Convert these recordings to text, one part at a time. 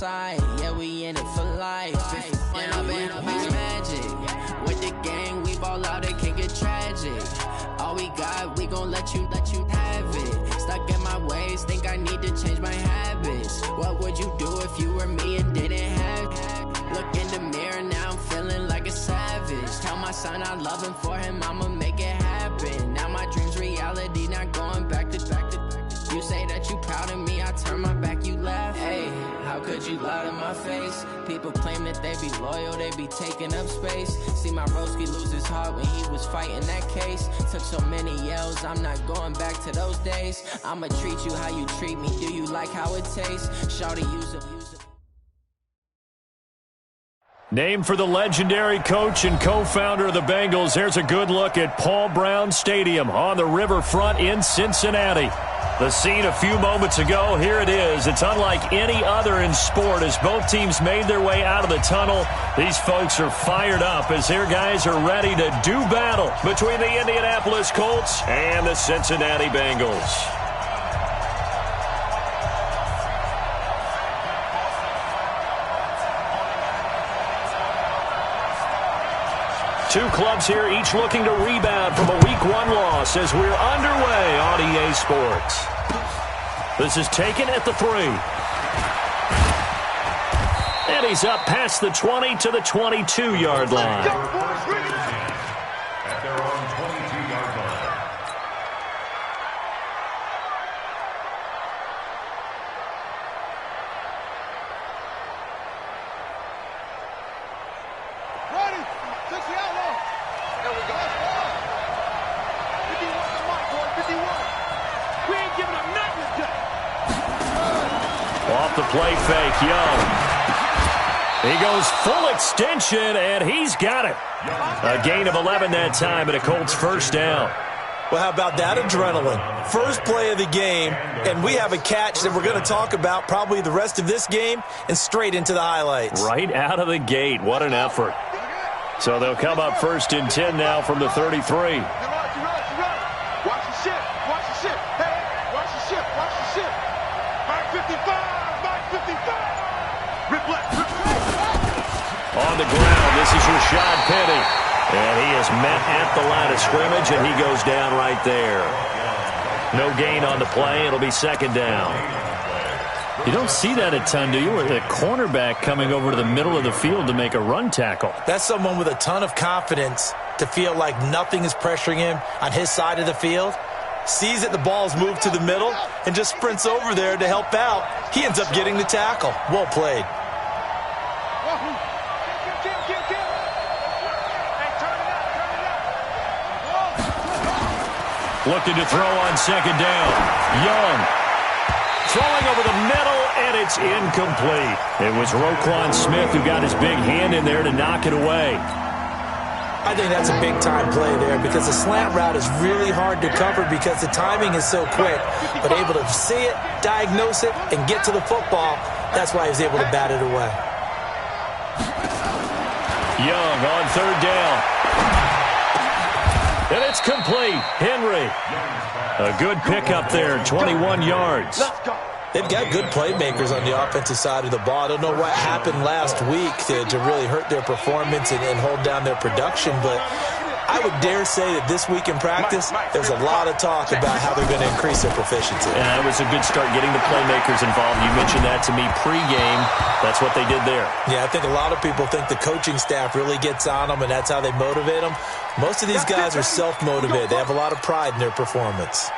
side. Yeah, we in it for life. And I've been magic. With the gang, we ball out, it can get tragic. All we got, we gon' let you have it. Stuck in my ways, think I need to change my habits. What would you do if you were me and didn't have it? Look in the mirror, now I'm feeling like a savage. Tell my son I love him, for him I'ma make it happen. Now my dream's reality, not going back to. You say that you proud of me, I turn my back, you laugh. Hey, how could you lie to my face? People claim that they be loyal, they be taking up space. See my broski lose his heart when he was fighting that case. Took so many yells, I'm not going back to those days. I'ma treat you how you treat me, do you like how it tastes? Shawty, use it. Named for the legendary coach and co-founder of the Bengals, here's a good look at Paul Brown Stadium on the riverfront in Cincinnati. The scene a few moments ago, here it is. It's unlike any other in sport as both teams made their way out of the tunnel. These folks are fired up as their guys are ready to do battle between the Indianapolis Colts and the Cincinnati Bengals. Two clubs here, each looking to rebound from a Week 1 loss as we're underway on EA Sports. This is taken at the 3. And he's up past the 20 to the 22-yard line. At their own 22-yard line. Ready? 60 outlaw. There we go. 51 on my boy, 51. We ain't giving up nothing today. Off the play fake, Young. He goes full extension, and he's got it. A gain of 11 that time, and a Colts first down. Well, how about that adrenaline? First play of the game, and we have a catch that we're going to talk about probably the rest of this game and straight into the highlights. Right out of the gate. What an effort. So they'll come up first and 10 now from the 33. Watch the ship. Watch the ship. Hey, watch the ship. Watch the ship. Mark 55. Mark 55. Rip left. Rip left. On the ground, this is Rashad Penny. And he is met at the line of scrimmage, and he goes down right there. No gain on the play. It'll be second down. You don't see that a ton, do you? With a cornerback coming over to the middle of the field to make a run tackle. That's someone with a ton of confidence to feel like nothing is pressuring him on his side of the field. Sees that the ball's moved to the middle and just sprints over there to help out. He ends up getting the tackle. Well played. Looking to throw on second down. Young. Throwing over the middle, and it's incomplete. It was Roquan Smith who got his big hand in there to knock it away. I think that's a big-time play there because the slant route is really hard to cover because the timing is so quick. But able to see it, diagnose it, and get to the football, that's why he was able to bat it away. Young on third down. And it's complete. Henry. A good pickup there, 21 yards. They've got good playmakers on the offensive side of the ball. I don't know what happened last week to really hurt their performance and hold down their production, but I would dare say that this week in practice, there's a lot of talk about how they're going to increase their proficiency. And it was a good start getting the playmakers involved. You mentioned that to me pregame. That's what they did there. Yeah, I think a lot of people think the coaching staff really gets on them, and that's how they motivate them. Most of these guys are self-motivated. They have a lot of pride in their performance.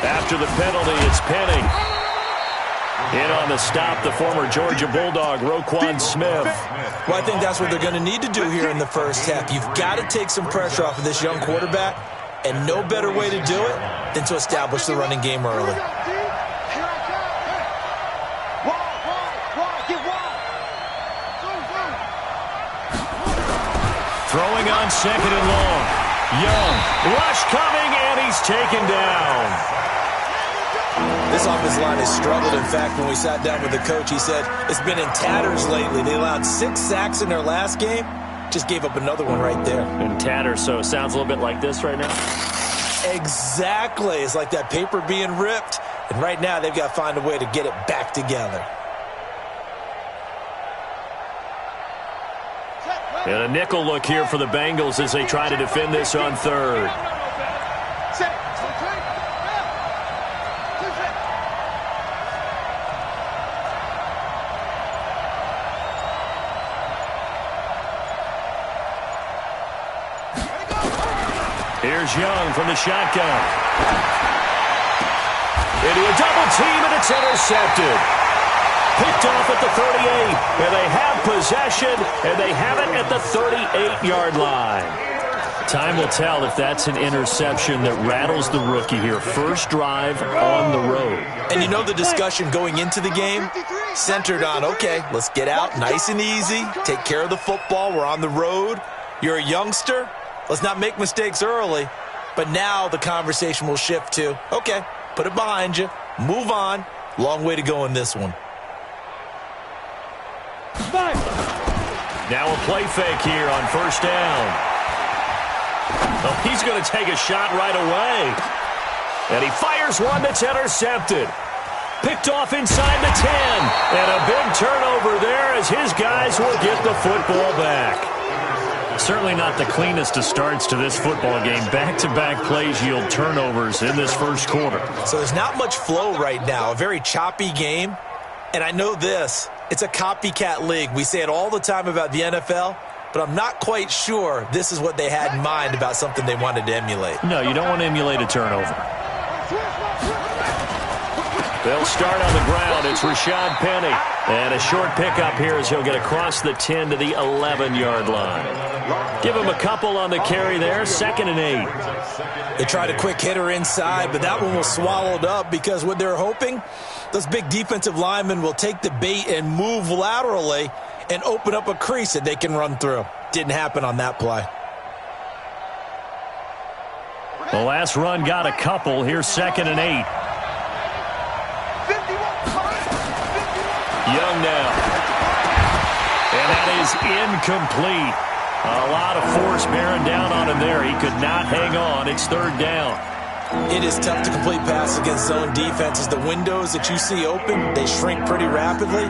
After the penalty, it's Penny. In on the stop, the former Georgia Bulldog, Roquan Smith. Well, I think that's what they're going to need to do here in the first half. You've got to take some pressure off of this young quarterback, and no better way to do it than to establish the running game early. Throwing on second and long. Young, rush coming, and he's taken down. This offensive line has struggled. In fact, when we sat down with the coach, he said it's been in tatters lately. They allowed 6 sacks in their last game. Just gave up another one right there. In tatters, so it sounds a little bit like this right now. Exactly. It's like that paper being ripped. And right now, they've got to find a way to get it back together. And a nickel look here for the Bengals as they try to defend this on third. Here's Young from the shotgun. Into a double team, and it's intercepted. Picked off at the 38, and they have possession, and they have it at the 38-yard line. Time will tell if that's an interception that rattles the rookie here. First drive on the road. And you know the discussion going into the game centered on, okay, let's get out nice and easy, take care of the football, we're on the road. You're a youngster, let's not make mistakes early. But now the conversation will shift to, okay, put it behind you, move on. Long way to go in this one. Now a play fake here on first down. Oh, he's going to take a shot right away. And he fires one that's intercepted. Picked off inside the 10. And a big turnover there as his guys will get the football back. Certainly not the cleanest of starts to this football game. Back-to-back plays yield turnovers in this first quarter. So there's not much flow right now. A very choppy game. And I know this. It's a copycat league. We say it all the time about the NFL, but I'm not quite sure this is what they had in mind about something they wanted to emulate. No, you don't want to emulate a turnover. They'll start on the ground. It's Rashad Penny. And a short pickup here as he'll get across the 10 to the 11-yard line. Give him a couple on the carry there. 2nd and 8. They tried a quick hitter inside, but that one was swallowed up because what they're hoping, those big defensive linemen will take the bait and move laterally and open up a crease that they can run through. Didn't happen on that play. The last run got a couple. Here's 2nd and 8. Young now. And that is incomplete. A lot of force bearing down on him there. He could not hang on. It's 3rd down. It is tough to complete passes against zone defenses. The windows that you see open, they shrink pretty rapidly.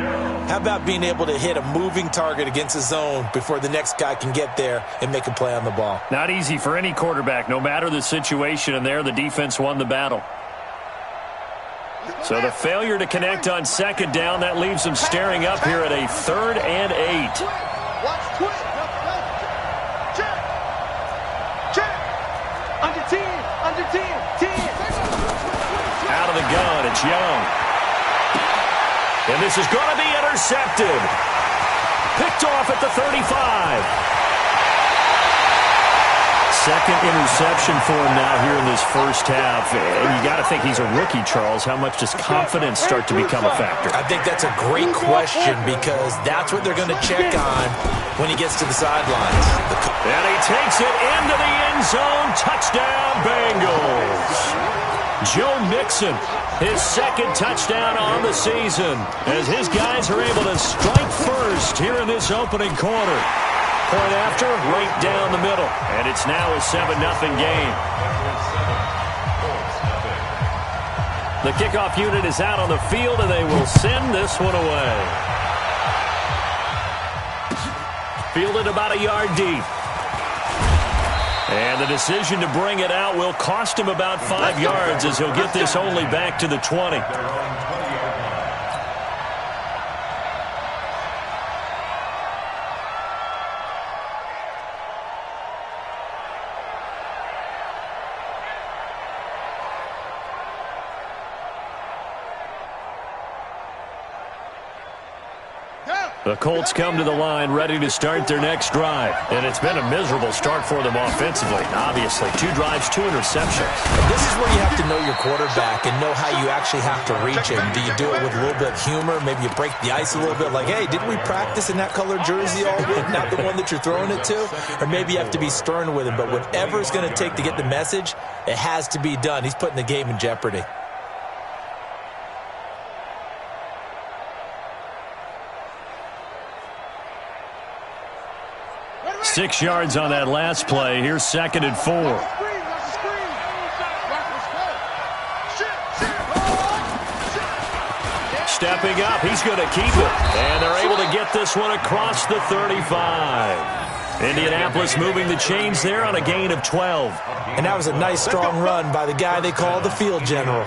How about being able to hit a moving target against a zone before the next guy can get there and make a play on the ball? Not easy for any quarterback, no matter the situation, and there the defense won the battle. So the failure to connect on 2nd down, that leaves them staring up here at a 3rd and 8. Out of the gun, it's Young. And this is going to be intercepted. Picked off at the 35. Second interception for him now here in this first half. And you got to think he's a rookie, Charles. How much does confidence start to become a factor? I think that's a great question because that's what they're going to check on when he gets to the sidelines. And he takes it into the end zone. Touchdown, Bengals. Joe Mixon, his 2nd touchdown on the season as his guys are able to strike first here in this opening quarter. Point after, right down the middle. And it's now a 7-0 game. The kickoff unit is out on the field, and they will send this one away. Fielded about a yard deep. And the decision to bring it out will cost him about 5 yards as he'll get this only back to the 20. The Colts come to the line ready to start their next drive. And it's been a miserable start for them offensively. Obviously, 2 drives, 2 interceptions. This is where you have to know your quarterback and know how you actually have to reach him. Do you do it with a little bit of humor? Maybe you break the ice a little bit like, hey, didn't we practice in that colored jersey all week? Not the one that you're throwing it to? Or maybe you have to be stern with him. But whatever it's going to take to get the message, it has to be done. He's putting the game in jeopardy. 6 yards on that last play. Here's 2nd and 4. Stepping up, he's going to keep it. And they're able to get this one across the 35. Indianapolis moving the chains there on a gain of 12. And that was a nice, strong run by the guy they call the field general.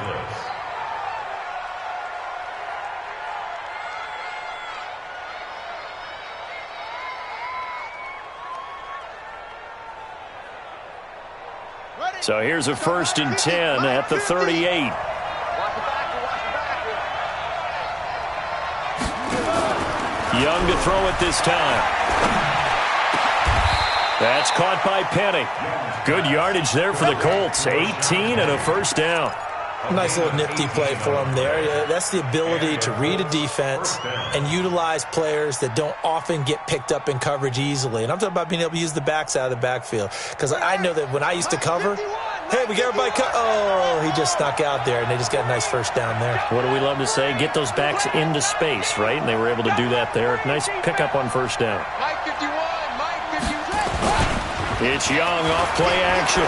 So here's a 1st and 10 at the 38. Young to throw it this time. That's caught by Penny. Good yardage there for the Colts. 18 and a 1st down. Nice little nifty play for him there. That's the ability to read a defense and utilize players that don't often get picked up in coverage easily. And I'm talking about being able to use the backs out of the backfield. Because I know that when I used to cover, hey, we got everybody oh, he just snuck out there, and they just got a nice 1st down there. What do we love to say? Get those backs into space, right? And they were able to do that there. Nice pickup on 1st down. Mike 51, Mike 52. It's Young off play action.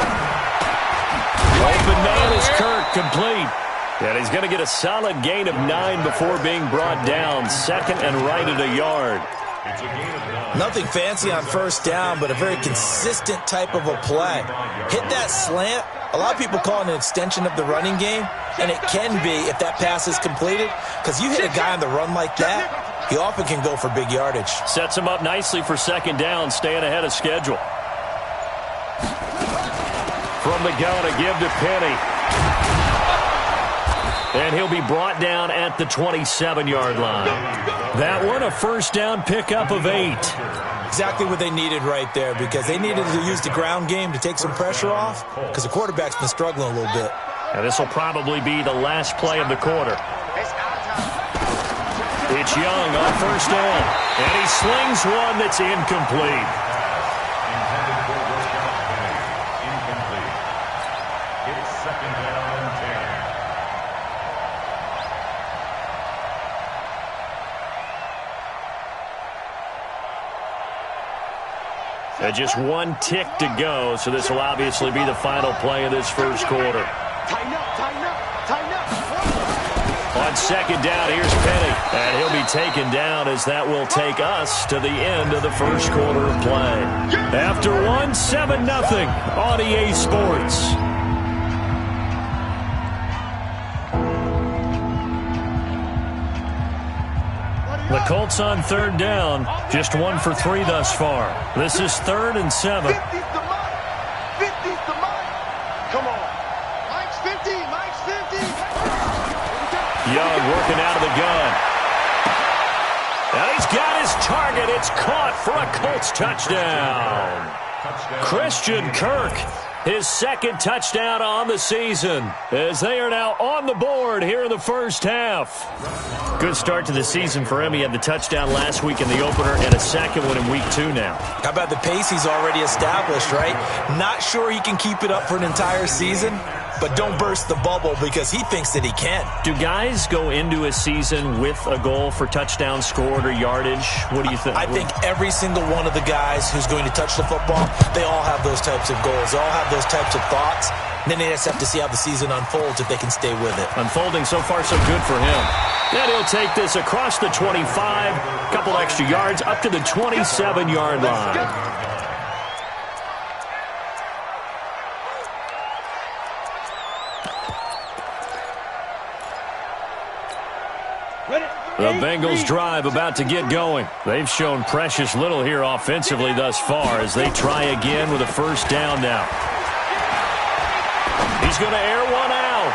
Open man is Kirk, complete. And he's going to get a solid gain of 9 before being brought down. 2nd and right at a yard. Nothing fancy on 1st down, but a very consistent type of a play. Hit that slant. A lot of people call it an extension of the running game, and it can be if that pass is completed, because you hit a guy on the run like that, he often can go for big yardage. Sets him up nicely for 2nd down, staying ahead of schedule. From the gun, a give to Penny. And he'll be brought down at the 27-yard line. That one, a 1st down pickup of 8. Exactly what they needed right there, because they needed to use the ground game to take some pressure off, because the quarterback's been struggling a little bit. And this will probably be the last play of the quarter. It's Young on 1st down. And he slings one that's incomplete. Just 1 tick to go, so this will obviously be the final play of this 1st quarter. Tighten up, tighten up, tighten up. On 2nd down, here's Penny. And he'll be taken down as that will take us to the end of the 1st quarter of play. After 1, 7-0 on EA Sports. The Colts on 3rd down, just 1 for 3 thus far. This is 3rd and 7. 50's the mark. 50's the mark. Come on. Mike's 50. Mike's 50. Young working out of the gun. And he's got his target. It's caught for a Colts touchdown. Christian Kirk, his 2nd touchdown on the season, as they are now on the board here in the 1st half. Good start to the season for him. He had the touchdown last week in the opener and a 2nd one in week 2 now. How about the pace he's already established, right? Not sure he can keep it up for an entire season, but don't burst the bubble because he thinks that he can. Do guys go into a season with a goal for touchdown scored or yardage? What do you think? I think every single one of the guys who's going to touch the football, they all have those types of goals. They all have those types of thoughts. And then they just have to see how the season unfolds if they can stay with it. Unfolding so far so good for him. And he'll take this across the 25, a couple extra yards up to the 27-yard line. The Bengals drive about to get going. They've shown precious little here offensively thus far as they try again with a 1st down now. He's going to air one out.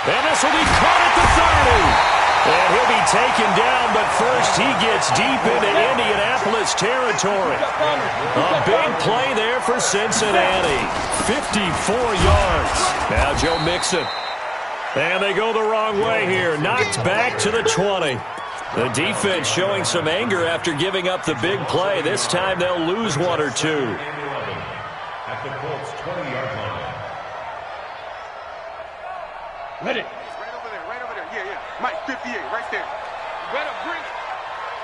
And this will be caught at the 30. And he'll be taken down, but first he gets deep into Indianapolis territory. A big play there for Cincinnati. 54 yards. Now Joe Mixon. And they go the wrong way here. Knocked back to the 20. The defense showing some anger after giving up the big play. This time they'll lose one or two. At the Colts 20-yard line. Ready. Right over there. Yeah. Mike, 58, right there.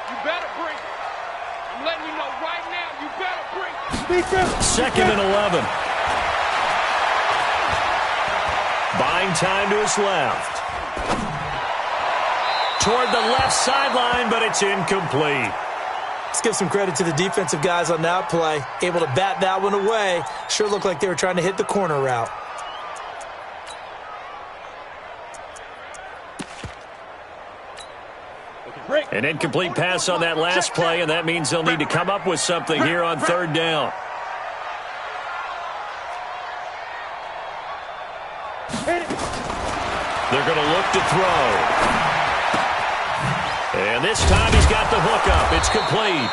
You better bring it. I'm letting you know right now, you better bring it. Second and 11. Buying time to his left. Toward the left sideline, but it's incomplete. Let's give some credit to the defensive guys on that play. Able to bat that one away. Sure looked like they were trying to hit the corner route. An incomplete pass on that last play, and that means they'll need to come up with something here on third down. They're going to look to throw. And this time he's got the hook up. It's complete.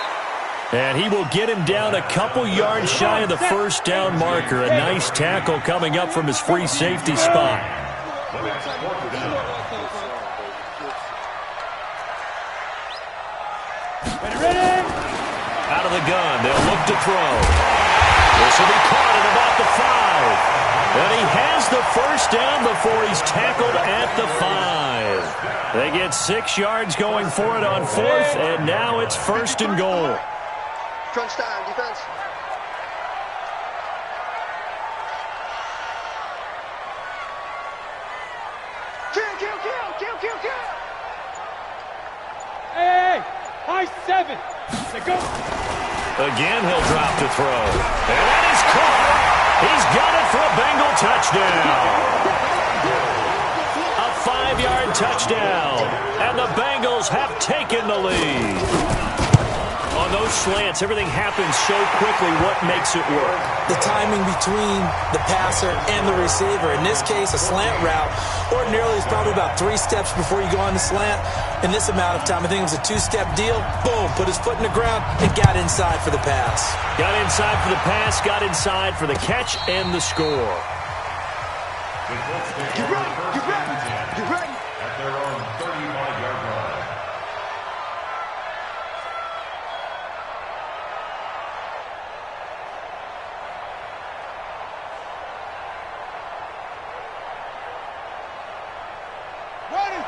And he will get him down a couple yards shy of the first down marker. A nice tackle coming up from his free safety spot. Out of the gun, they'll look to throw. This will be caught at about the 5. And he has the first down before he's tackled at the 5. They get 6 yards going for it on fourth, and now it's first and goal. Crunch time, defense. Kill. Hey, high 7. Let's go. Again, he'll drop to throw. And that is caught. He's got it for a Bengal touchdown. A 5-yard touchdown. And the Bengals have taken the lead. On those slants, everything happens so quickly. What makes it work? The timing between the passer and the receiver. In this case, a slant route. Ordinarily, it's probably about 3 steps before you go on the slant. In this amount of time, I think it was a 2-step deal. Boom, put his foot in the ground and got inside for the pass. Got inside for the pass, got inside for the catch and the score. Get ready. At their own 35-yard line.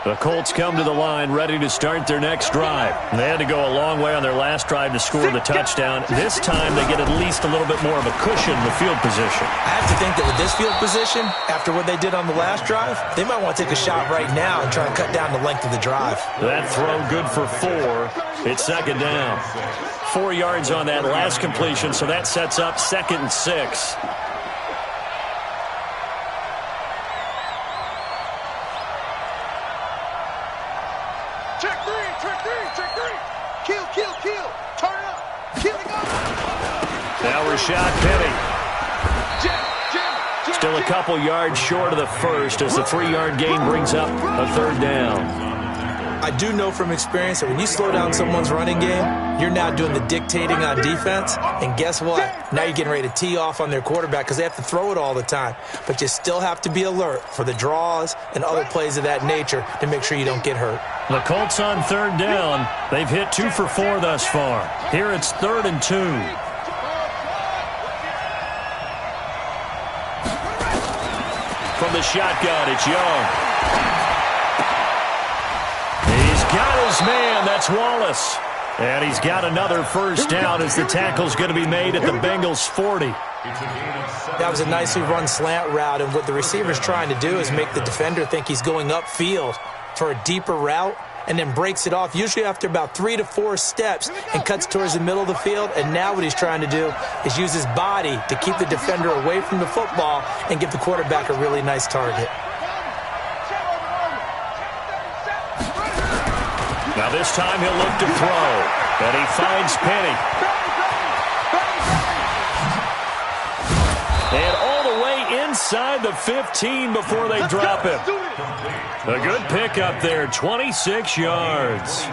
The Colts come to the line ready to start their next drive. They had to go a long way on their last drive to score the touchdown. This time they get at least a little bit more of a cushion in the field position. I have to think that with this field position, after what they did on the last drive, they might want to take a shot right now and try and cut down the length of the drive. That throw good for 4. It's second down. 4 yards on that last completion, so that sets up 2nd and 6. Kill. Turn it up. Kill it up. Now Rashad Penny. Still a couple yards short of the first as the 3-yard gain brings up a third down. I do know from experience that when you slow down someone's running game, you're now doing the dictating on defense. And guess what? Now you're getting ready to tee off on their quarterback because they have to throw it all the time. But you still have to be alert for the draws and other plays of that nature to make sure you don't get hurt. The Colts on third down. They've hit 2 for 4 thus far. Here it's 3rd and 2. From the shotgun, it's Young. He's got his man. That's Wallace. And he's got another first down as the tackle's going to be made at the Bengals' 40. That was a nicely run slant route, and what the receiver's trying to do is make the defender think he's going upfield for a deeper route and then breaks it off, usually after about 3 to 4 steps, and cuts towards the middle of the field. And now what he's trying to do is use his body to keep the defender away from the football and give the quarterback a really nice target. Now this time he'll look to throw, and he finds Penny. And all the way inside the 15 before they drop him. A good pickup there, 26 yards.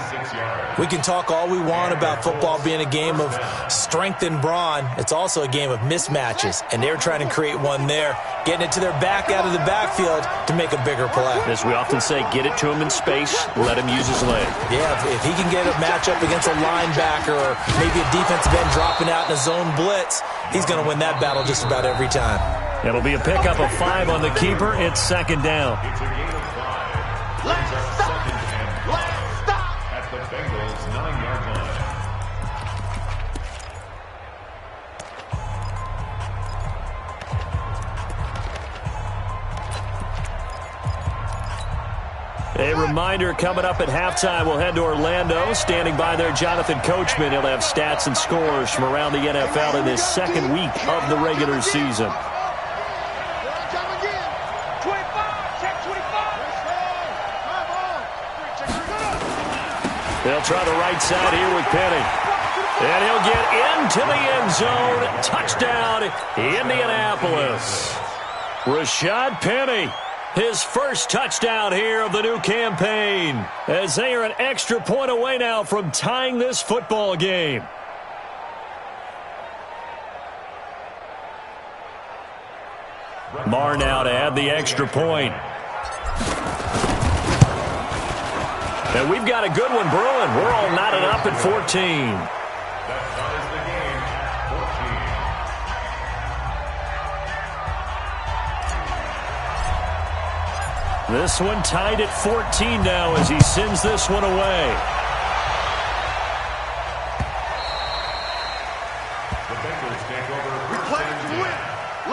We can talk all we want about football being a game of strength and brawn. It's also a game of mismatches, and they're trying to create one there, getting it to their back out of the backfield to make a bigger play. As we often say, get it to him in space, let him use his leg. Yeah, if he can get a matchup against a linebacker or maybe a defensive end dropping out in a zone blitz, he's going to win that battle just about every time. It'll be a pickup of 5 on the keeper. It's second down. It's a gain of 5. Let's stop. Let's stop. At the Bengals' 9-yard line. A reminder, coming up at halftime, we'll head to Orlando. Standing by there, Jonathan Coachman. He'll have stats and scores from around the NFL in this second week of the regular season. They'll try the right side here with Penny. And he'll get into the end zone. Touchdown, Indianapolis. Rashad Penny. His first touchdown here of the new campaign, as they are an extra point away now from tying this football game. Marr now to add the extra point. And we've got a good one brewing. We're all knotted up at 14. This one tied at 14 now as he sends this one away. The Bengals take over. We play to win.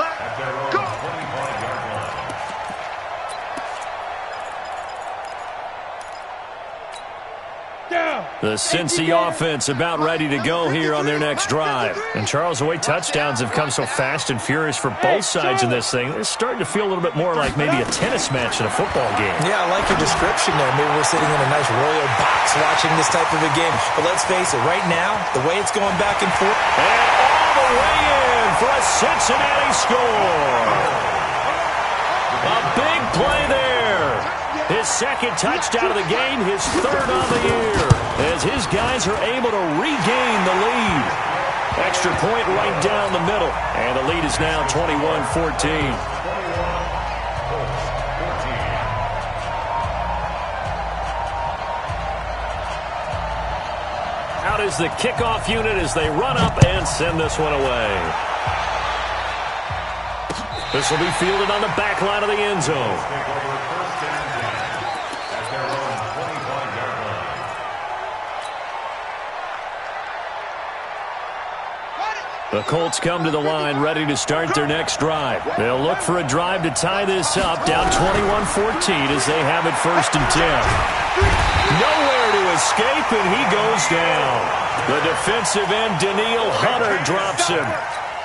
Let's go. 25-yard line. The Cincy offense about ready to go here on their next drive. And Charles, the way touchdowns have come so fast and furious for both sides in this thing, it's starting to feel a little bit more like maybe a tennis match in a football game. Yeah, I like your description there. Maybe we're sitting in a nice royal box watching this type of a game. But let's face it, right now, the way it's going back and forth. And all the way in for a Cincinnati score. A big play there. His second touchdown of the game, his third on the year, as his guys are able to regain the lead. Extra point right down the middle, and the lead is now 21-14. Out is the kickoff unit as they run up and send this one away. This will be fielded on the back line of the end zone. The Colts come to the line ready to start their next drive. They'll look for a drive to tie this up, down 21-14 as they have it 1st and 10. Nowhere to escape, and he goes down. The defensive end, Daniil Hunter, drops him.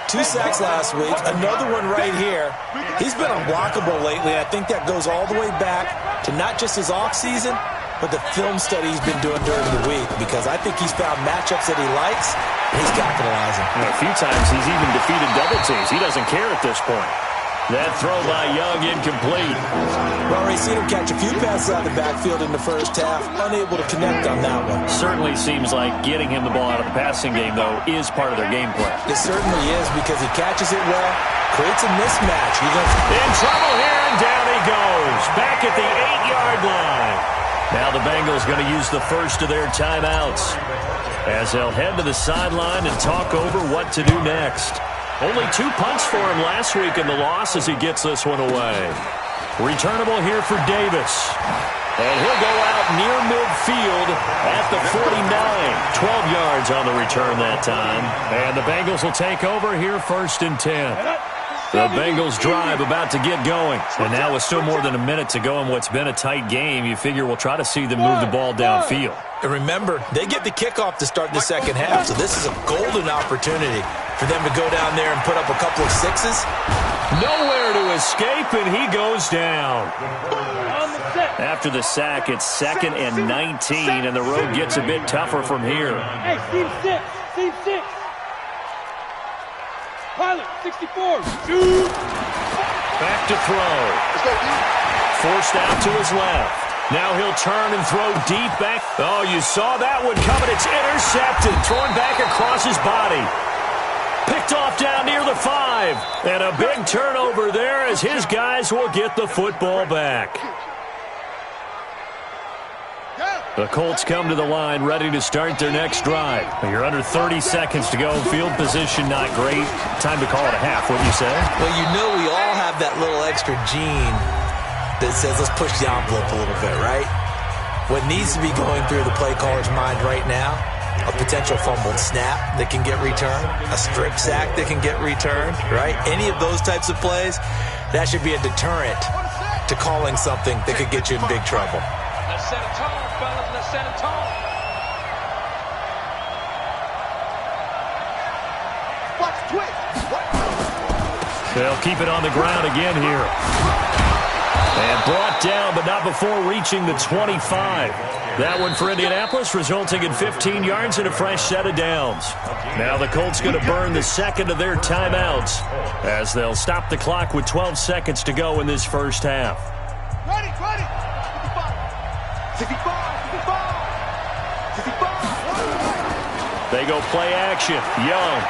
2 sacks last week, another one right here. He's been unblockable lately. I think that goes all the way back to not just his offseason, but the film study he's been doing during the week, because I think he's found matchups that he likes, and he's capitalizing. A few times he's even defeated double teams. He doesn't care at this point. That throw by Young incomplete. We've already seen him catch a few passes out of the backfield in the first half, unable to connect on that one. Certainly seems like getting him the ball out of the passing game, though, is part of their game plan. It certainly is, because he catches it well, creates a mismatch. In trouble here, and down he goes. Back at the 8-yard line. Now the Bengals going to use the first of their timeouts as they'll head to the sideline and talk over what to do next. Only 2 punts for him last week in the loss as he gets this one away. Returnable here for Davis. And he'll go out near midfield at the 49. 12 yards on the return that time. And the Bengals will take over here 1st and 10. The Bengals drive about to get going. And now with still more than a minute to go in what's been a tight game, you figure we'll try to see them move the ball downfield. And remember, they get the kickoff to start the second half, so this is a golden opportunity for them to go down there and put up a couple of sixes. Nowhere to escape, and he goes down. After the sack, it's 2nd and 19, and the road gets a bit tougher from here. Hey, team 6, team 6. Pilot, 64, shoot. Back to throw. Forced out to his left. Now he'll turn and throw deep back. Oh, you saw that one coming. It's intercepted. Thrown back across his body. Picked off down near the 5. And a big turnover there as his guys will get the football back. The Colts come to the line ready to start their next drive. You're under 30 seconds to go. Field position not great. Time to call it a half, wouldn't you say? Well, you know we all have that little extra gene that says let's push the envelope a little bit, right? What needs to be going through the play caller's mind right now, a potential fumbled snap that can get returned, a strip sack that can get returned, right? Any of those types of plays, that should be a deterrent to calling something that could get you in big trouble. Let's set a tone, fellas. Let's set a tone. Watch twist. They'll keep it on the ground again here. And brought down, but not before reaching the 25. That one for Indianapolis, resulting in 15 yards and a fresh set of downs. Now the Colts going to burn the second of their timeouts as they'll stop the clock with 12 seconds to go in this first half. Ready. 65. They go play action. Young.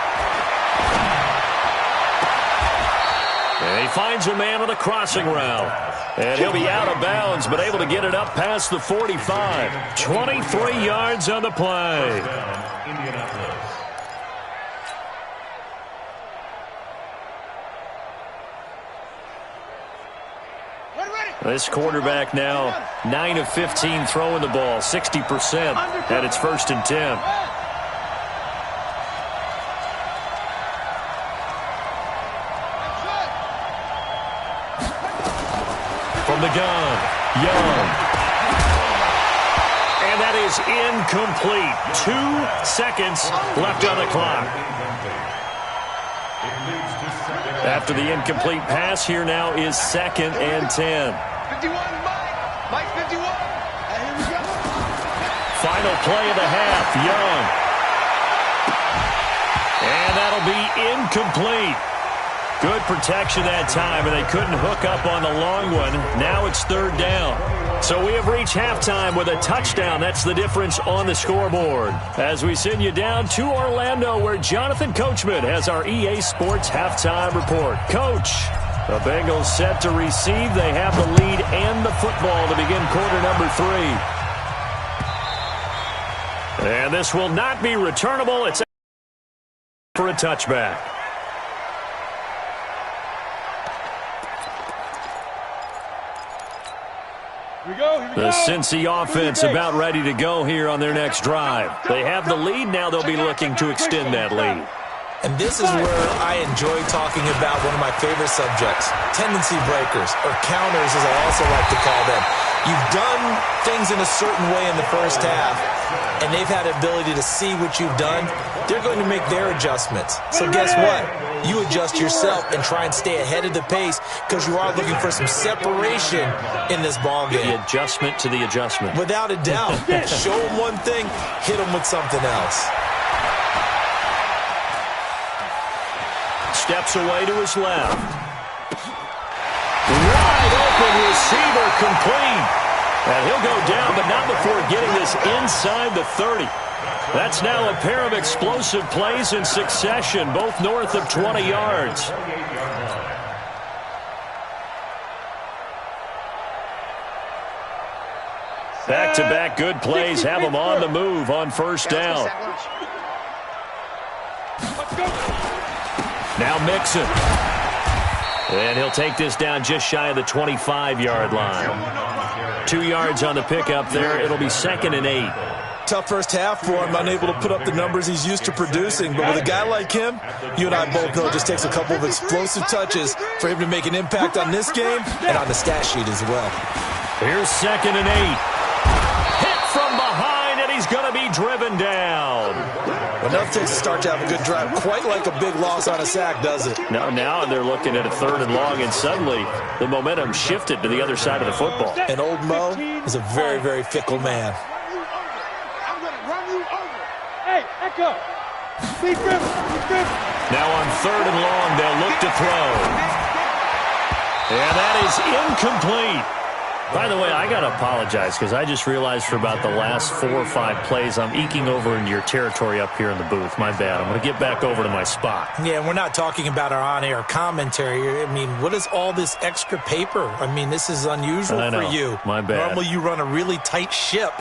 And he finds a man on the crossing route. And he'll be out of bounds, but able to get it up past the 45. 23 yards on the play. This quarterback now 9 of 15 throwing the ball, 60% at its 1st and 10. From the gun, Young. And that is incomplete. 2 seconds left on the clock. After the incomplete pass, here now is 2nd and 10. 51, Mike 51. And here we go. Final play of the half, Young. And that'll be incomplete. Good protection that time, and they couldn't hook up on the long one. Now it's 3rd down. So we have reached halftime with a touchdown. That's the difference on the scoreboard. As we send you down to Orlando, where Jonathan Coachman has our EA Sports halftime report. Coach, the Bengals set to receive. They have the lead and the football to begin quarter number 3. And this will not be returnable. It's for a touchback. The Cincy offense about ready to go here on their next drive. They have the lead. Now they'll be looking to extend that lead. And this is where I enjoy talking about one of my favorite subjects, tendency breakers, or counters as I also like to call them. You've done things in a certain way in the first half, and they've had the ability to see what you've done. They're going to make their adjustments. So guess what? You adjust yourself and try and stay ahead of the pace because you are looking for some separation in this ballgame. The adjustment to the adjustment. Without a doubt. Show them one thing, hit them with something else. Steps away to his left. Wide open receiver complete. And he'll go down, but not before getting this inside the 30. That's now a pair of explosive plays in succession, both north of 20 yards. Back-to-back good plays have them on the move on 1st down. Now Mixon. And he'll take this down just shy of the 25-yard line. 2 yards on the pickup there. It'll be 2nd and 8. Tough first half for him, unable to put up the numbers he's used to producing. But with a guy like him, you and I both know it just takes a couple of explosive touches for him to make an impact on this game and on the stat sheet as well. Here's 2nd and 8. Hit from behind, and he's going to be driven down. Enough takes to start to have a good drive. Quite like a big loss on a sack, does it? Now they're looking at a 3rd and long, and suddenly the momentum shifted to the other side of the football. And old Mo is a very, very fickle man. I'm going to run you over. Hey, Echo. Speed dribble. Now on 3rd and long, they'll look to throw. And that is incomplete. By the way, I got to apologize because I just realized for about the last 4 or 5 plays, I'm eking over into your territory up here in the booth. My bad. I'm going to get back over to my spot. Yeah, we're not talking about our on-air commentary. I mean, what is all this extra paper? I mean, this is unusual for you. My bad. Normally you run a really tight ship.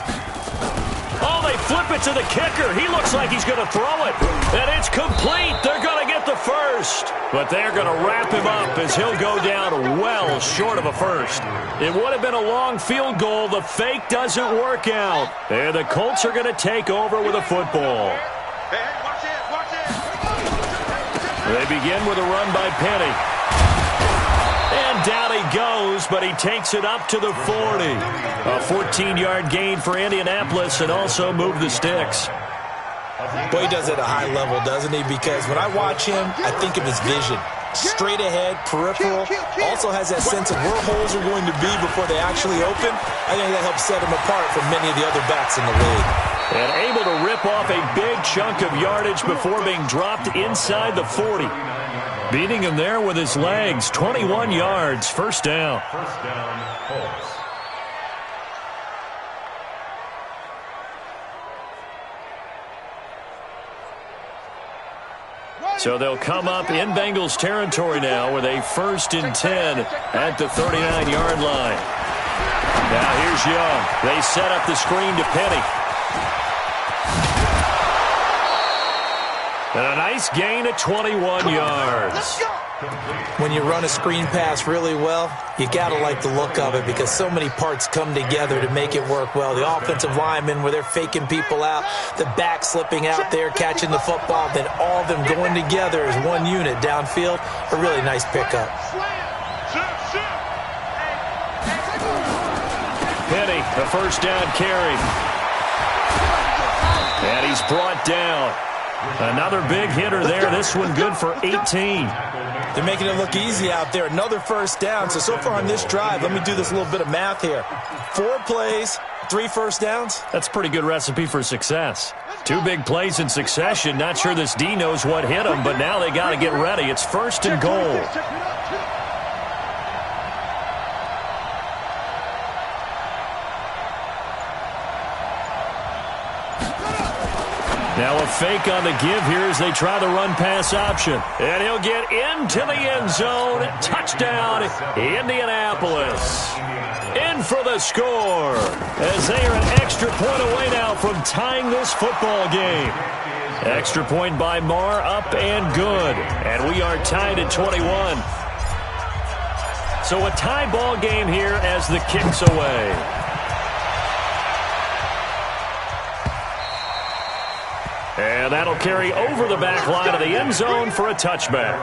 Oh, they flip it to the kicker. He looks like he's going to throw it. And it's complete. They're going to get the first. But they're going to wrap him up as he'll go down well short of a first. It would have been a long field goal. The fake doesn't work out. And the Colts are going to take over with a football. Hey, watch it, watch it. They begin with a run by Penny. And down he goes, but he takes it up to the 40. A 14-yard gain for Indianapolis and also move the sticks. Boy, he does it at a high level, doesn't he? Because when I watch him, I think of his vision. Straight ahead, peripheral, also has that sense of where holes are going to be before they actually open. I think that helps set him apart from many of the other backs in the league. And able to rip off a big chunk of yardage before being dropped inside the 40. Beating him there with his legs, 21 yards, first down. First down, Colts. So they'll come up in Bengals territory now with a 1st and 10 at the 39-yard line. Now here's Young. They set up the screen to Penny. And a nice gain of 21 yards. When you run a screen pass really well, you got to like the look of it because so many parts come together to make it work well. The offensive linemen where they're faking people out, the back slipping out there, catching the football, then all of them going together as one unit downfield. A really nice pickup. Penny, the first down carry. And he's brought down. Another big hitter there. This one good for 18. They're making it look easy out there. Another first down. So far on this drive, let me do this little bit of math here. 4 plays, 3 first downs. That's a pretty good recipe for success. 2 big plays in succession. Not sure this D knows what hit him, but now they got to get ready. It's 1st and goal. Now a fake on the give here as they try the run-pass option. And he'll get into the end zone. Touchdown, Indianapolis. In for the score as they are an extra point away now from tying this football game. Extra point by Marr, up and good. And we are tied at 21. So a tie ball game here as the kick's away. And that'll carry over the back line of the end zone for a touchback.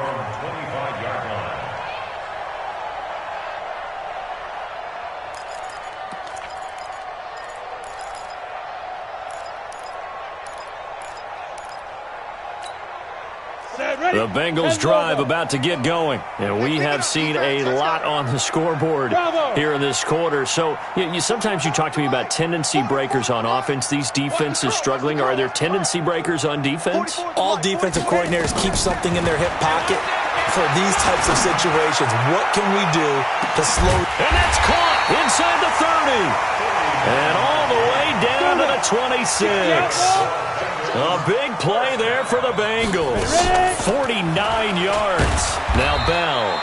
The Bengals drive about to get going. And we have seen a lot on the scoreboard here in this quarter. So sometimes you talk to me about tendency breakers on offense. These defenses struggling. Are there tendency breakers on defense? All defensive coordinators keep something in their hip pocket for these types of situations. What can we do to slow? And that's caught inside the 30. And all the way down to the 26. A big play there for the Bengals. 49 yards. Now Bell.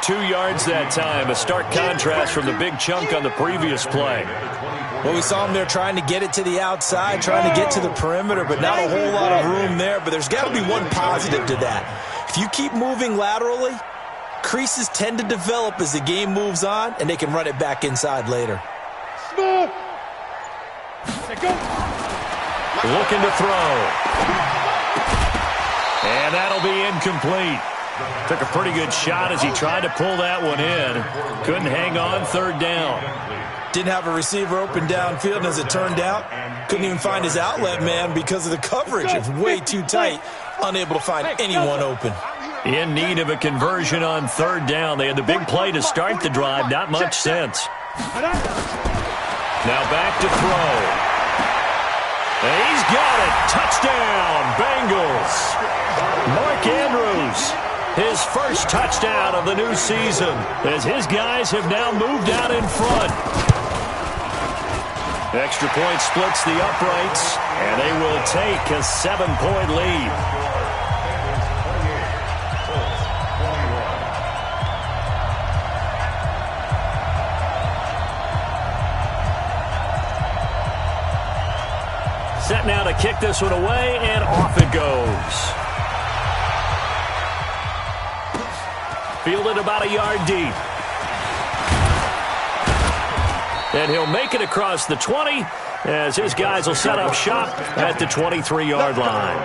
2 yards that time. A stark contrast from the big chunk on the previous play. Well, we saw him there trying to get it to the outside, trying to get to the perimeter, but not a whole lot of room there. But there's got to be one positive to that. If you keep moving laterally, creases tend to develop as the game moves on, and they can run it back inside later. Looking to throw. And that'll be incomplete. Took a pretty good shot as he tried to pull that one in. Couldn't hang on, 3rd down. Didn't have a receiver open downfield, and as it turned out, couldn't even find his outlet man because of the coverage. It's way too tight, unable to find anyone open. In need of a conversion on 3rd down. They had the big play to start the drive. Not much sense. Now back to throw. And he's got it. Touchdown, Bengals. Mark Andrews his first touchdown of the new season, as his guys have now moved out in front. Extra point splits the uprights, and they will take a 7-point lead. Set now to kick this one away, and off it goes. Fielded about a yard deep. And he'll make it across the 20 as his guys will set up shop at the 23-yard line.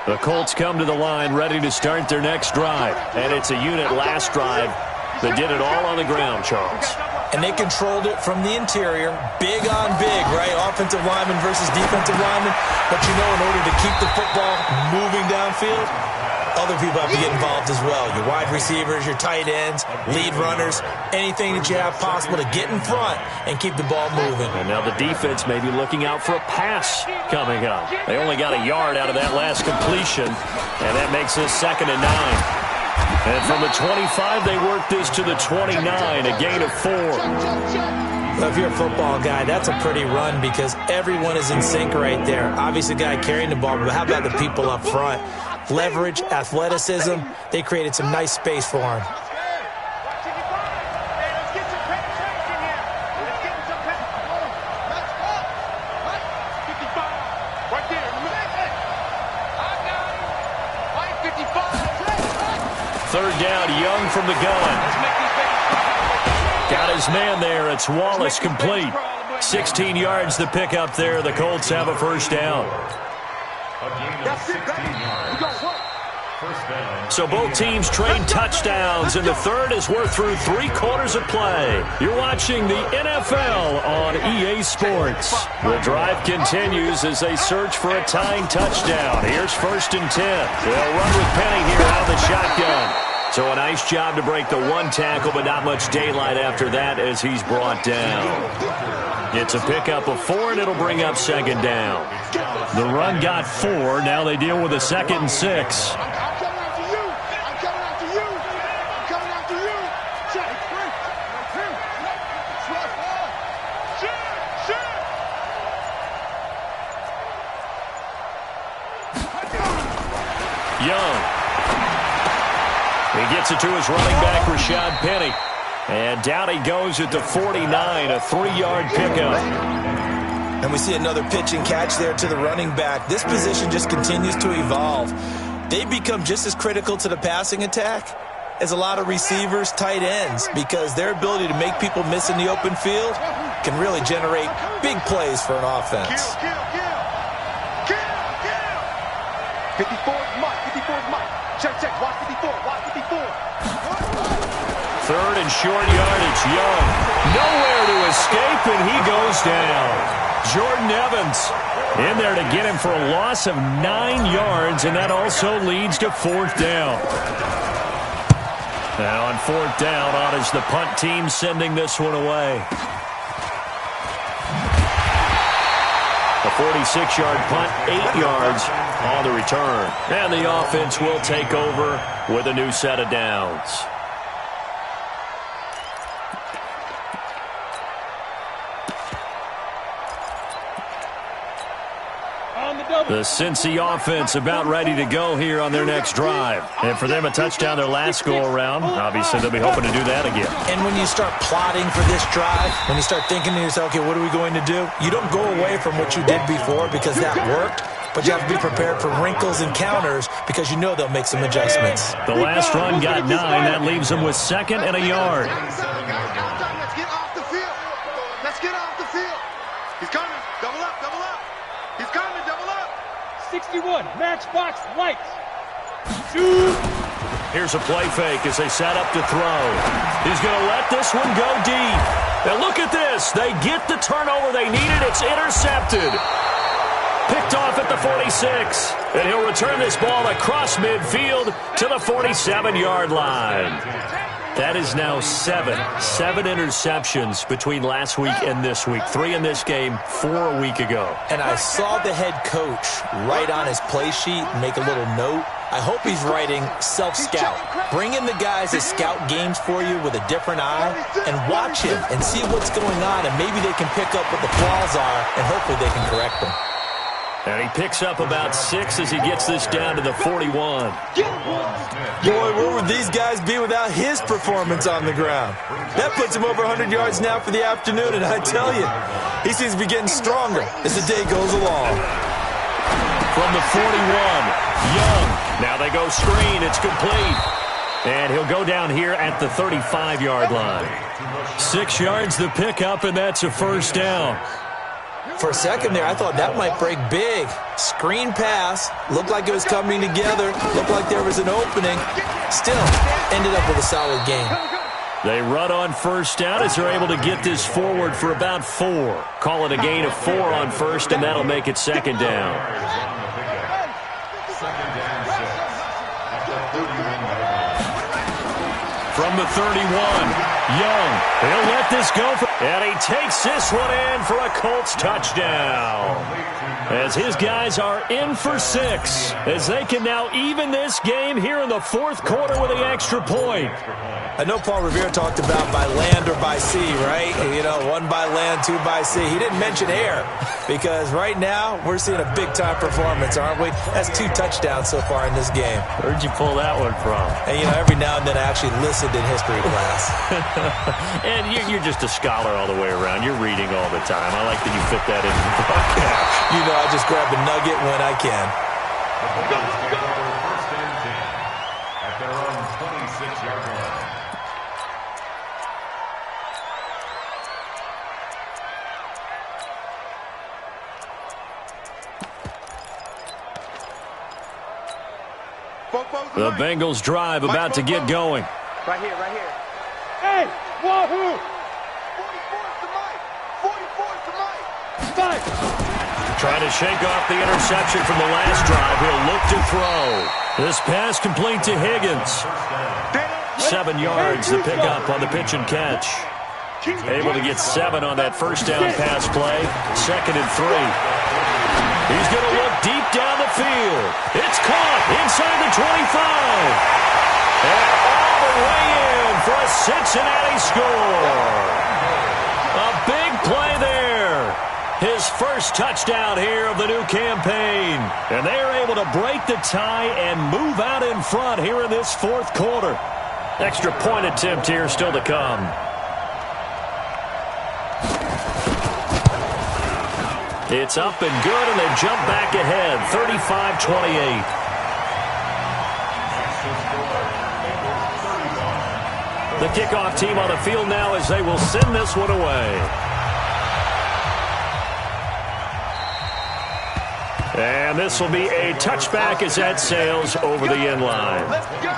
The Colts come to the line ready to start their next drive. And it's a unit last drive that did it all on the ground, Charles. And they controlled it from the interior. Big on big, right? Offensive lineman versus defensive lineman. But you know, in order to keep the football moving downfield, other people have to get involved as well. Your wide receivers, your tight ends, lead runners, anything that you have possible to get in front and keep the ball moving. And now the defense may be looking out for a pass coming up. They only got a yard out of that last completion, and that makes this 2nd and 9. And from the 25, they work this to the 29, a gain of 4. Well, if you're a football guy, that's a pretty run because everyone is in sync right there. Obviously, the guy carrying the ball, but how about the people up front? Leverage, athleticism, they created some nice space for him. Third down, Young from the gun. Got his man there. It's Wallace complete. 16 yards to pick up there. The Colts have a first down. So both teams trade touchdowns, and the third as we're through 3 quarters of play. You're watching the NFL on EA Sports. The drive continues as they search for a tying touchdown. Here's 1st and 10. They'll run with Penny here out of the shotgun. So a nice job to break the 1 tackle, but not much daylight after that as he's brought down. It's a pickup of 4, and it'll bring up 2nd down. The run got 4. Now they deal with a 2nd and 6. Young. He gets it to his running back, Rashad Penny. And down he goes at the 49, a 3-yard pickup. And we see another pitch and catch there to the running back. This position just continues to evolve. They become just as critical to the passing attack as a lot of receivers, tight ends, because their ability to make people miss in the open field can really generate big plays for an offense. 54 Mike, 54 Mike. Check, watch 54, watch 54. Third and short yardage, Young. Nowhere to escape, and he goes down. Jordan Evans in there to get him for a loss of 9 yards, and that also leads to 4th down. Now on 4th down, on is the punt team sending this one away. A 46-yard punt, 8 yards on the return. And the offense will take over with a new set of downs. The Cincy offense about ready to go here on their next drive. And for them, a touchdown their last go-around. Obviously, they'll be hoping to do that again. And when you start plotting for this drive, when you start thinking to yourself, okay, what are we going to do? You don't go away from what you did before because that worked, but you have to be prepared for wrinkles and counters because you know they'll make some adjustments. The last run got 9. That leaves them with 2nd and a yard. Let's get off the field. Let's get off the field. He's coming. Double up, double up. He's coming, double up. 61, matchbox lights. Shoot. Here's a play fake as they set up to throw. He's going to let this one go deep. And look at this. They get the turnover they needed. It's intercepted. Picked off at the 46. And he'll return this ball across midfield to the 47-yard line. That is now 7 interceptions between last week and this week. 3 in this game, 4 a week ago. And I saw the head coach write on his play sheet and make a little note. I hope he's writing self-scout. Bring in the guys that scout games for you with a different eye and watch him and see what's going on, and maybe they can pick up what the flaws are, and hopefully they can correct them. And he picks up about 6 as he gets this down to the 41. Boy, where would these guys be without his performance on the ground? That puts him over 100 yards now for the afternoon, and I tell you, he seems to be getting stronger as the day goes along. From the 41, Young. Now they go screen. It's complete. And he'll go down here at the 35-yard line. 6 yards the pickup, and that's a first down. For a second there, I thought that might break big. Screen pass. Looked like it was coming together. Looked like there was an opening. Still, ended up with a solid game. They run on first down as they're able to get this forward for about 4. Call it a gain of 4 on first, and that'll make it second down. From the 31, Young. He'll let this go. And he takes this one in for a Colts touchdown. As his guys are in for 6. As they can now even this game here in the fourth quarter with the extra point. I know Paul Revere talked about by land or by sea, right? You know, 1 by land, 2 by sea. He didn't mention air because right now we're seeing a big-time performance, aren't we? That's 2 touchdowns so far in this game. Where'd you pull that one from? And, you know, every now and then I actually listened in history class. And you're just a scholar all the way around. You're reading all the time. I like that you fit that in the broadcast. You know, I just grab a nugget when I can. First and 10 at their own 26-yard line. The Bengals drive about to get going. Right here, right here. Hey, wahoo! 44's to Mike. 44's to Mike. Five. Trying to shake off the interception from the last drive. He'll look to throw. This pass complete to Higgins. 7 yards the pickup on the pitch and catch. Able to get 7 on that first down pass play. 2nd and 3. He's going to look deep down the field. It's caught inside the 25. And all the way in for a Cincinnati score. A big play there. His first touchdown here of the new campaign. And they are able to break the tie and move out in front here in this fourth quarter. Extra point attempt here still to come. It's up and good, and they jump back ahead, 35-28. The kickoff team on the field now as they will send this one away. And this will be a touchback as that sails over the end line. Let's go.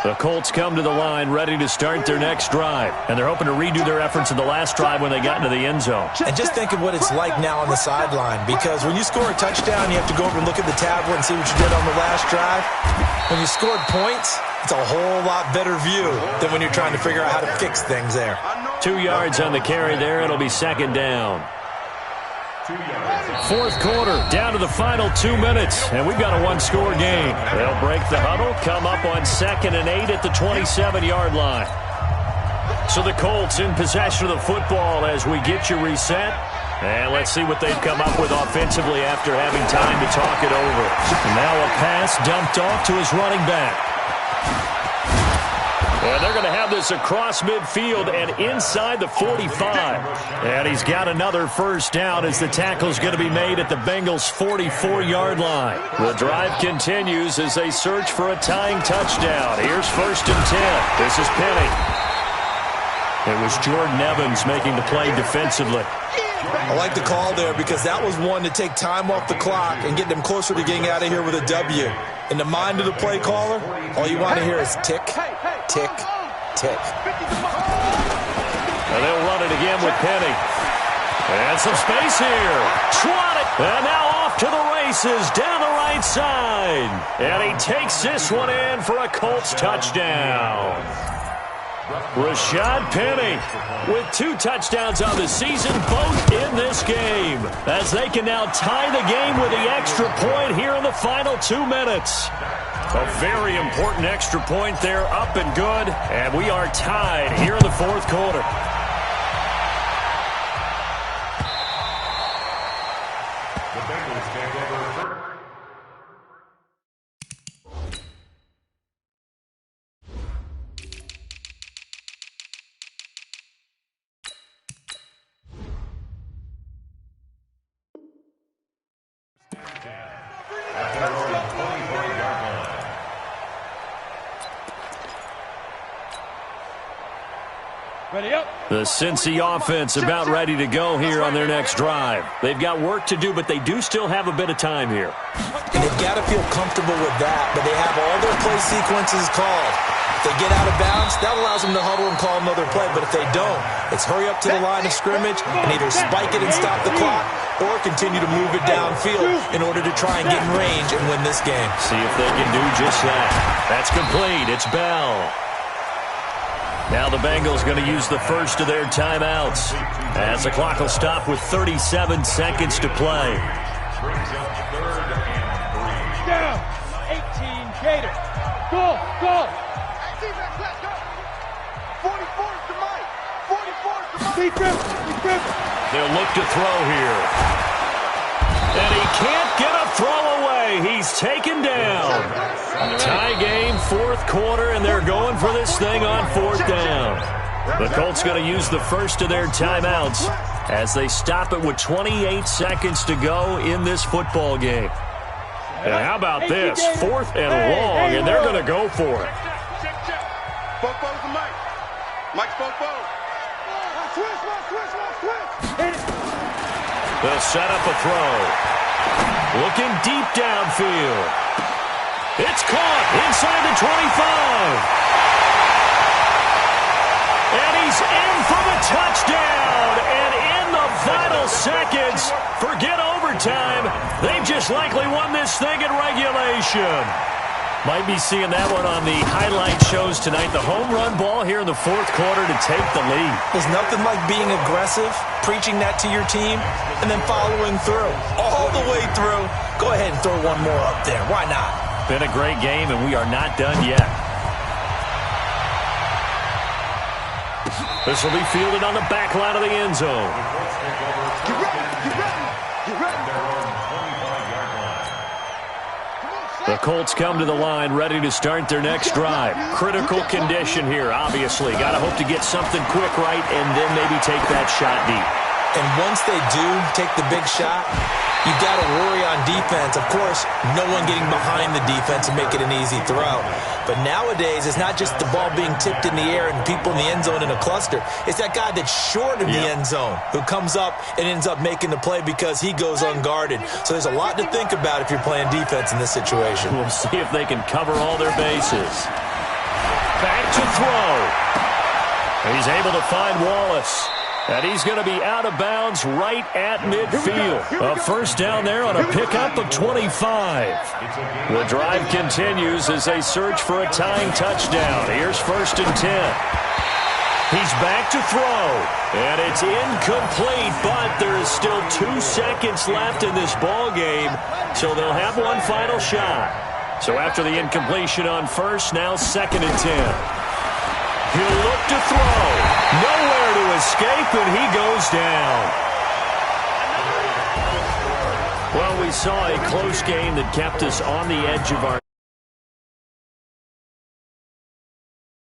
The Colts come to the line ready to start their next drive. And they're hoping to redo their efforts in the last drive when they got into the end zone. And just think of what it's like now on the sideline, because when you score a touchdown, you have to go over and look at the tablet and see what you did on the last drive. When you scored points, it's a whole lot better view than when you're trying to figure out how to fix things there. 2 yards on the carry there. It'll be second down. Fourth quarter, down to the final 2 minutes, and we've got a one-score game. They'll break the huddle, come up on 2nd and 8 at the 27-yard line. So the Colts in possession of the football as we get you reset. And let's see what they've come up with offensively after having time to talk it over. Now a pass dumped off to his running back. And they're going to have this across midfield and inside the 45. And he's got another first down as the tackle's going to be made at the Bengals' 44-yard line. The drive continues as they search for a tying touchdown. Here's 1st and 10. This is Penny. It was Jordan Evans making the play defensively. I like the call there because that was one to take time off the clock and get them closer to getting out of here with a W. In the mind of the play caller, all you want to hear is tick, tick, tick. And they'll run it again with Penny. And some space here. Swatted. And now off to the races down the right side. And he takes this one in for a Colts touchdown. Rashad Penny with 2 touchdowns on the season, both in this game, as they can now tie the game with the extra point here in the final 2 minutes. A very important extra point there, up and good, and we are tied here in the 4th quarter. The Bengals take over. The Cincy offense about ready to go here on their next drive. They've got work to do, but they do still have a bit of time here. And they've got to feel comfortable with that, but they have all their play sequences called. If they get out of bounds, that allows them to huddle and call another play, but if they don't, it's hurry up to the line of scrimmage and either spike it and stop the clock or continue to move it downfield in order to try and get in range and win this game. See if they can do just that. That's complete. It's Bell. Now the Bengals going to use the first of their timeouts, as the clock will stop with 37 seconds to play. Brings up 3rd and 3. Down. 18 Gator. Go. 44's to Mike. 44's to Mike. Defense. They'll look to throw here. And he can't get a throw away. He's taken down. Tie game, 4th quarter, and they're going for this thing on 4th down. The Colts going to use the first of their timeouts as they stop it with 28 seconds to go in this football game. And how about this? 4th and long, and they're going to go for it. Fofo's to Mike. Mike's Fofo. Switch. They'll set up a throw. Looking deep downfield. It's caught inside the 25. And he's in for the touchdown. And in the final seconds, forget overtime, they've just likely won this thing in regulation. Might be seeing that one on the highlight shows tonight. The home run ball here in the 4th quarter to take the lead. There's nothing like being aggressive, preaching that to your team, and then following through. All the way through. Go ahead and throw one more up there. Why not? Been a great game, and we are not done yet. This will be fielded on the back line of the end zone. Get ready. The Colts come to the line ready to start their next drive. Critical condition here, obviously. Got to hope to get something quick right and then maybe take that shot deep. And once they do take the big shot, you've got to worry on defense. Of course, no one getting behind the defense and make it an easy throw. But nowadays, it's not just the ball being tipped in the air and people in the end zone in a cluster. It's that guy that's short of the end zone who comes up and ends up making the play because he goes unguarded. So there's a lot to think about if you're playing defense in this situation. We'll see if they can cover all their bases. Back to throw. He's able to find Wallace. And he's going to be out of bounds right at midfield. A first down there on a pickup of 25. The drive continues as they search for a tying touchdown. Here's 1st and 10. He's back to throw. And it's incomplete, but there is still 2 seconds left in this ball game, so they'll have one final shot. So after the incompletion on first, now 2nd and 10. He'll look to throw. Nowhere to escape, and he goes down. Well, we saw a close game that kept us on the edge of our